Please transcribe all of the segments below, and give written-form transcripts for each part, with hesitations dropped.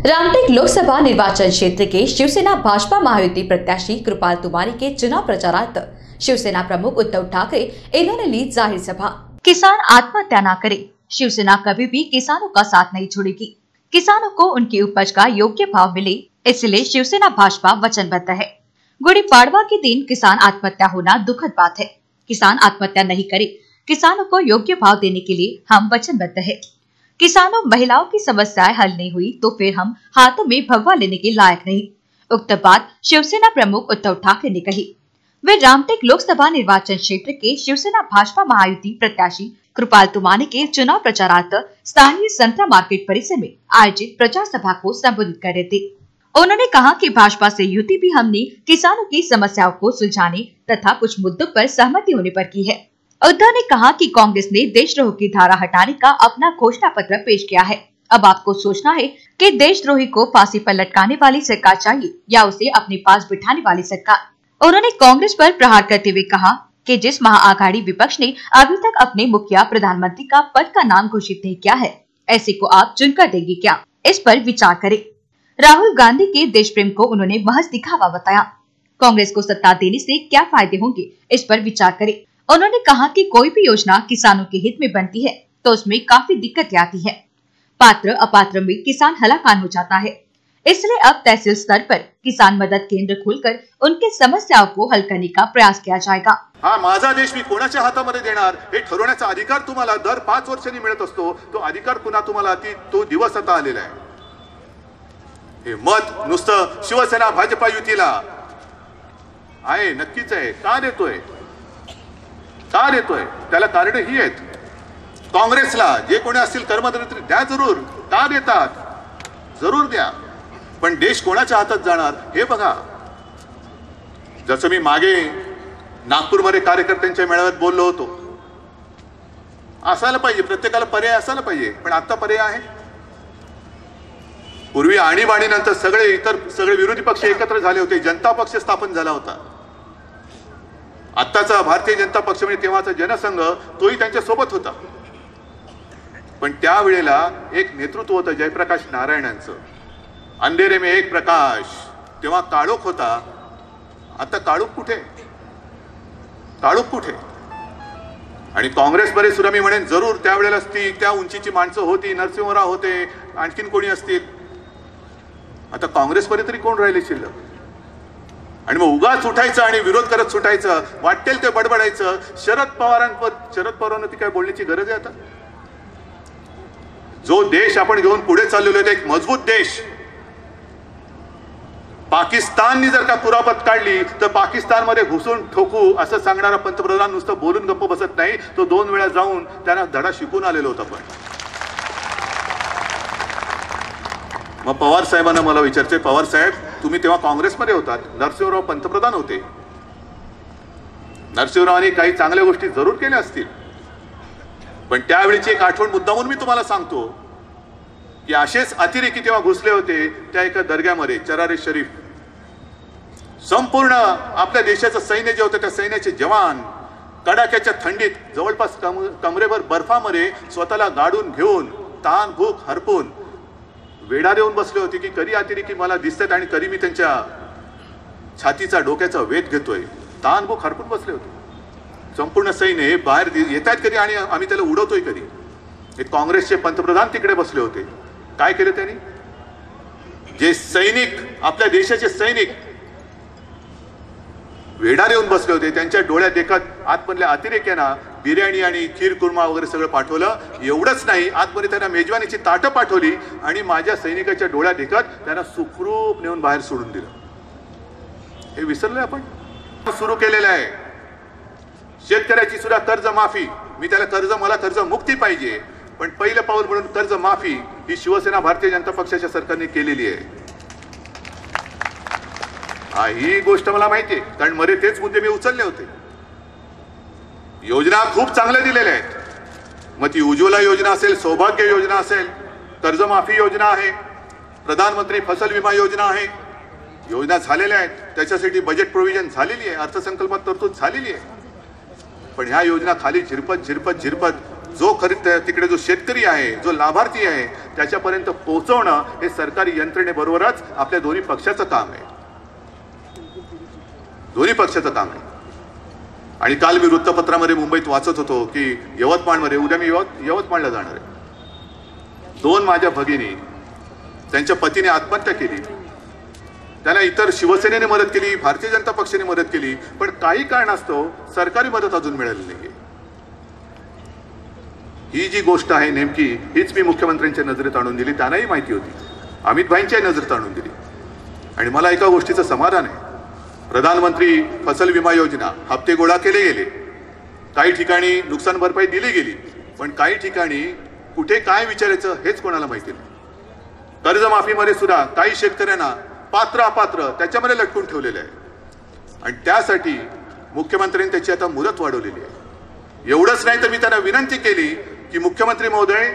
रामटेक लोकसभा निर्वाचन क्षेत्र के शिवसेना भाजपा महायुति प्रत्याशी कृपाल तुमानी के चुनाव प्रचारार्थ शिवसेना प्रमुख उद्धव ठाकरे इन्होंने ली जाहिर सभा। किसान आत्महत्या न करे, शिवसेना कभी भी किसानों का साथ नहीं छोड़ेगी। किसानों को उनकी उपज का योग्य भाव मिले, इसलिए शिवसेना भाजपा वचनबद्ध है। गुड़ी पाड़वा के दिन किसान आत्महत्या होना दुखद बात है। किसान आत्महत्या नहीं करे, किसानों को योग्य भाव देने के लिए हम वचनबद्ध है। किसानों महिलाओं की समस्याएं हल नहीं हुई तो फिर हम हाथों में भगवा लेने के लायक नहीं। उक्त बात शिवसेना प्रमुख उद्धव ठाकरे ने कही। वे रामटेक लोकसभा निर्वाचन क्षेत्र के शिवसेना भाजपा महायुति प्रत्याशी कृपाल तुमानी के चुनाव प्रचारार्थ स्थानीय संतरा मार्केट परिसर में आयोजित प्रचार सभा को संबोधित कर रहे थे। उन्होंने कहा कि भाजपा से युति भी हमने किसानों की समस्याओं को सुलझाने तथा कुछ मुद्दों पर सहमति होने पर की है। उद्धव ने कहा कि कांग्रेस ने देशद्रोह की धारा हटाने का अपना घोषणा पत्र पेश किया है। अब आपको सोचना है कि देशद्रोही को फांसी पर लटकाने वाली सरकार चाहिए या उसे अपने पास बिठाने वाली सरकार। उन्होंने कांग्रेस पर प्रहार करते हुए कहा कि जिस महाआघाड़ी विपक्ष ने अभी तक अपने मुखिया प्रधानमंत्री का पद का नाम घोषित नहीं किया है, ऐसे को आप चुनकर देंगे क्या? इस पर विचार करें। राहुल गांधी के देश प्रेम को उन्होंने महज दिखावा बताया। कांग्रेस को सत्ता देने से क्या फायदे होंगे, इस पर विचार करें। उन्होंने कहा कि कोई भी योजना किसानों के हित में बनती है तो उसमें काफी दिक्कतें आती है। पात्र अपात्र में किसान हलाकान हो जाता है। इसलिए अब तहसील स्तर पर किसान मदद केंद्र खोलकर उनके समस्याओं को हल करने का प्रयास किया जाएगा। हा माझा देश मी कोणाच्या हातामध्ये देणार हे ठरवण्याचा अधिकार तुम्हाला दर 5 वर्षांनी मिळत असतो। तो अधिकार पुन्हा तुम्हाला तो दिवस आता आलेला आहे। हे मत नुसतं शिवसेना भाजपा युतीला आहे, नक्कीच आहे। का देतोय त्याला कारण ही आहेत। काँग्रेसला जे कोणी असतील कर्मचारी द्या, जरूर का देतात, जरूर द्या, पण देश कोणाच्या हातात जाणार हे बघा। जसं मी मागे नागपूरमध्ये कार्यकर्त्यांच्या मेळाव्यात बोललो होतो, असायला पाहिजे, प्रत्येकाला पर्याय असायला पाहिजे, पण आता पर्याय आहे। पूर्वी आणीबाणीनंतर सगळे विरोधी पक्ष एकत्र झाले होते, जनता पक्ष स्थापन झाला होता। आत्ताचा भारतीय जनता पक्ष म्हणजे तेव्हाचा जनसंघ तोही त्यांच्या सोबत होता, पण त्यावेळेला एक नेतृत्व होतं जयप्रकाश नारायणांचं, अंधेरे में एक प्रकाश। तेव्हा काळोख होता, आता काळोख कुठे? आणि काँग्रेसमध्ये सुद्धा मी म्हणेन जरूर त्यावेळेला त्या उंचीची माणसं होती, नरसिंहराव होते, आणखीन कोणी असतील। आता काँग्रेसमध्ये तरी कोण राहिले शिल्लक? आणि मग उगाच उठायचं आणि विरोध करत सुटायचं, वाटेल ते बडबडायचं। शरद पवारांना ती काय बोलण्याची गरज आहे आता? जो देश आपण घेऊन पुढे चाललेलो आहे एक मजबूत देश, पाकिस्ताननी जर का कुरापत काढली तर पाकिस्तानमध्ये घुसून ठोकू असं सांगणारा पंतप्रधान नुसतं बोलून गप्प बसत नाही, तो 2 वेळा जाऊन त्यांना धडा शिकून आलेलो होता। पण मग पवार साहेबांना मला विचारते, पवार साहेब तुम्ही तेव्हा काँग्रेसमध्ये होतात, नरसिंहराव पंतप्रधान होते, नरसिंहरावांनी काही चांगल्या गोष्टी जरूर केल्या असतील, पण त्यावेळीची एक आठवण मुद्दामून मी तुम्हाला सांगतो की असेच अतिरेकी तेव्हा घुसले होते त्या एका दर्ग्यामध्ये, चरारे शरीफ। संपूर्ण आपल्या देशाचं सैन्य जे होतं त्या सैन्याचे जवान कडाक्याच्या थंडीत जवळपास कमरेवर बर्फामध्ये स्वतःला गाडून घेऊन तहान भूक हरपून वेढा देऊन बसले होते की कधी अतिरेकी मला दिसतात आणि कधी मी त्यांच्या छातीचा डोक्याचा वेध घेतोय। तहान भूक हरपून बसले होते संपूर्ण सैन्य, हे बाहेर येतात कधी आणि आम्ही त्याला उडवतोय कधी। हे काँग्रेसचे पंतप्रधान तिकडे बसले होते, काय केलं त्यांनी? जे सैनिक आपल्या देशाचे सैनिक वेढा देऊन बसले होते त्यांच्या डोळ्यात देखत आतमधल्या अतिरेक्यांना बिर्याणी आणि खीर कुर्मा वगैरे सगळं पाठवलं। एवढंच नाही, आतमध्ये त्यांना मेजवानीची ताटं पाठवली आणि माझ्या सैनिकाच्या डोळ्यात देखत त्यांना सुखरूप नेऊन बाहेर सोडून दिलं। हे विसरलोय आपण? सुरू केलेलं आहे शेतकऱ्याची सुद्धा कर्जमाफी। मी त्याला मला कर्जमुक्ती पाहिजे, पण पहिलं पाऊल म्हणून कर्जमाफी ही शिवसेना भारतीय जनता पक्षाच्या सरकारने केलेली आहे। ही गोष्ट मला माहिती आहे, कारण मध्ये तेच मुद्दे मी उचलले होते। योजना खूप चांगल्या दिलेल्या आहेत, मग ती उज्ज्वला योजना असेल, सौभाग्य योजना असेल, कर्जमाफी योजना आहे, प्रधानमंत्री फसल विमा योजना आहे, योजना झालेल्या आहेत, त्याच्यासाठी बजेट प्रोव्हिजन झालेली आहे, अर्थसंकल्पात तरतूद झालेली आहे। पण ह्या योजना खाली झिरपत जो तिकडे जो शेतकरी आहे, जो लाभार्थी आहे, त्याच्यापर्यंत पोहोचवणं हे सरकारी यंत्रणेबरोबरच आपल्या दोन्ही पक्षाचं काम आहे. दोन्ही पक्षाचं काम आहे. आणि काल मी वृत्तपत्रामध्ये मुंबईत वाचत होतो की यवतमाळमध्ये, उद्या मी यवतमाळला जाणार आहे, 2 माझ्या भगिनी, त्यांच्या पतीने आत्महत्या केली. त्यांना इतर शिवसेनेने मदत केली, भारतीय जनता पक्षाने मदत केली, पण काही कारणास्तव सरकारी मदत अजून मिळाली नाही. ही जी गोष्ट आहे नेमकी हीच मी मुख्यमंत्र्यांच्या नजरेत आणून दिली. त्यांनाही माहिती होती, अमित भाईंच्या नजरेत आणून दिली. आणि मला एका गोष्टीचं समाधान आहे, प्रधानमंत्री फसल विमा योजना हप्ते गोळा केले गेले, काही ठिकाणी नुकसान भरपाई दिली गेली, पण काही ठिकाणी कुठे काय विचारायचं हेच कोणाला माहिती नाही. कर्जमाफीमध्ये सुद्धा काही शेतकऱ्यांना पात्र अपात्र त्याच्यामध्ये लटकून ठेवलेले आहे. आणि त्यासाठी मुख्यमंत्र्यांनी त्याची आता मुदत वाढवलेली आहे. एवढंच नाही तर मी त्यांना विनंती केली की मुख्यमंत्री महोदय,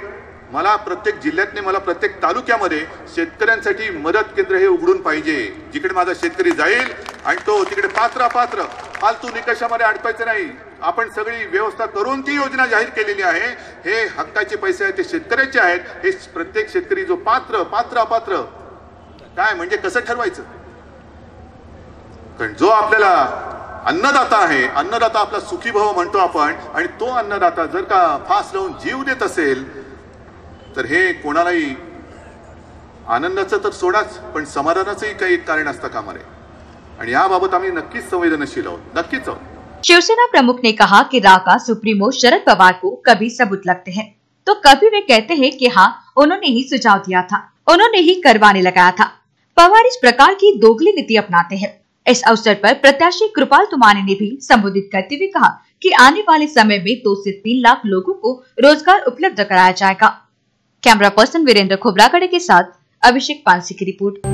मला प्रत्येक जिल्ह्यातने, मला प्रत्येक तालुक्यामध्ये शेतकऱ्यांसाठी मदत केंद्र हे उघडून पाहिजे. जिकडे माझा शेतकरी जाईल आणि तो तिकडे पात्र अपात्र फालतू निकषामध्ये अडकायचं नाही. आपण सगळी व्यवस्था करून ती योजना जाहीर केलेली आहे. हे हक्काचे पैसे आहेत, ते शेतकऱ्याचे आहेत. हे प्रत्येक शेतकरी जो पात्र अपात्र काय म्हणजे कसं ठरवायचं? कारण जो आपल्याला अन्नदाता आहे, अन्नदाता आपला सुखी भव म्हणतो आपण, आणि तो अन्नदाता जर का फास लावून जीव देत असेल तर हे कोणालाही आनंदाचं तर सोडाच, पण समाधानाचंही काही कारण असतं कामा नये. आणि याबाबत आम्ही नक्कीच संवेदनशील आहोत, नक्कीच आहोत. शिवसेना प्रमुख ने कहा कि राका सुप्रीमो शरद पवार को कभी सबूत लगते हैं तो कभी वे कहते हैं कि हाँ, उन्होंने ही सुझाव दिया था, उन्होंने ही करवाने लगाया था. पवार इस प्रकार की दोगली नीति अपनाते हैं. इस अवसर पर प्रत्याशी कृपाल तुमाने ने भी संबोधित करते हुए कहा कि आने वाले समय में 2 से 3 लाख लोगों को रोजगार उपलब्ध कराया जाएगा. कैमरा पर्सन वीरेंद्र खोबरागड़े के साथ अभिषेक पानसी की रिपोर्ट.